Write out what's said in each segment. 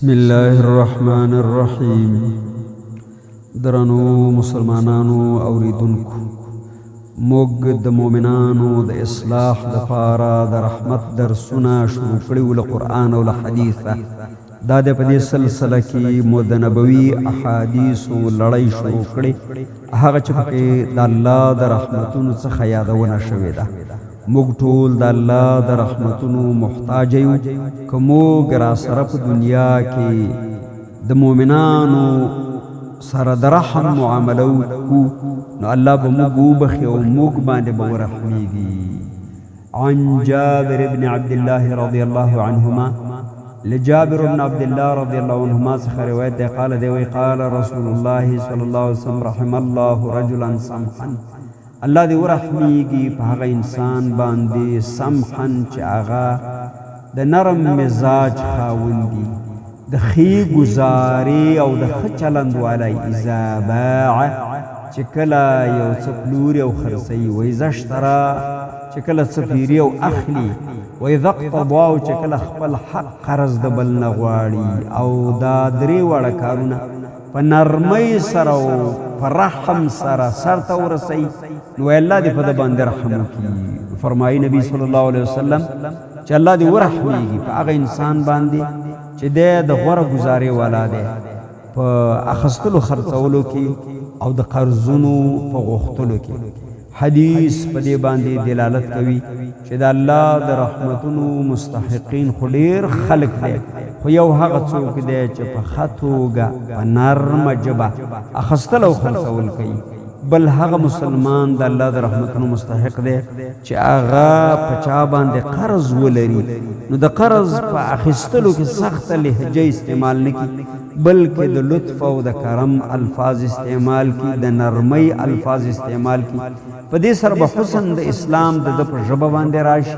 بسم الله الرحمن الرحیم. درنو مسلمانانو اوریدونکو، موږ د مؤمنانو د اصلاح لپاره د رحمت درسونه شروع کړي ول قرآن او حدیث. دا د په دې سلسله کې مو د نبوي احادیثو لړۍ شروع کړي، هغه چې پکې د الله د رحمتونو څخه یادونه شوې ده. موږ ټول د الله د رحمتونو محتاج یو. که موږ را سره په دنیا کې د مؤمنانو سره د رحم معامله وکړو، نو الله به موږ وبخي او موږ باندې به ورحمېږي. عن جابر بن عبد الله رضی الله عنهما، لجابر بن عبد الله رضی الله عنهما څخه روایت دی، قال دی وی قال رسول الله صلی الله علیه وسلم رحم الله رجلا سمحا، الله دې ورحمېږي په هغه انسان باندې سمحن چې هغه د نرم مزاج خاوند دي، د ښې ګزارې او د ښه چلند والی. اذا باع، چې کله یو څه پلوري او خرڅوي، واذا اشترا، چې کله څه پیري او اخلي، واذا اقتضا، او چې کله خپل حق قرض د بل نه غواړي. او دا درې واړه کارونه په نرمۍ سره او په رحم سره سرته ورسوي، نو الله دې په ده باندې رحم وکړي. فرمایي نبی صلی الله علیه وسلم چې الله دې ورحمېږي په هغه انسان باندې چې دی د غوره ګزارې والا دی په اخیستلو خرڅولو کې او د قرضونو په غوښتلو کې. حدیث په دې باندې دلالت کوي چې د الله د رحمتونو مستحقین خو ډېر خلک دی، خو یو هغه څوک دی چې په ښه توګه په نرمه ژبه اخیستل او خرڅول کوي. بل هغه مسلمان د الله د رحمتونو مستحق دی چې هغه په چا باندې قرض ولري، نو د قرض په اخیستلو کې سخته لهجه استعمال نه کړي، بلکې د لطف او د کرم الفاظ استعمال کړي، د نرمۍ الفاظ استعمال کړي. په دې سره به حسن د اسلام د ده په ژبه باندې راشي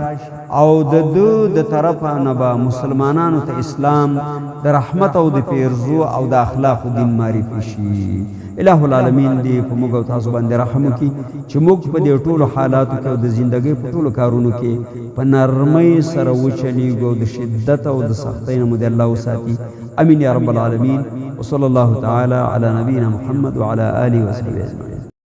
او د ده د طرفه نه به مسلمانانو ته اسلام د رحمت او د پیرزو او د اخلاقو دین معرفي شي. الہ العالمین دې په موږ او تاسو باندې رحم وکړي چې موږ په دې ټولو حالاتو کې او د زندګۍ په ټولو کارونو کې په نرمۍ سره وچلیږو او د شدت او د سختۍ نه مو دې الله وساتي. امین یا رب العالمین. وصلی الله تعالی علی نبینا محمد وعلى آله وصحبه اجمعین.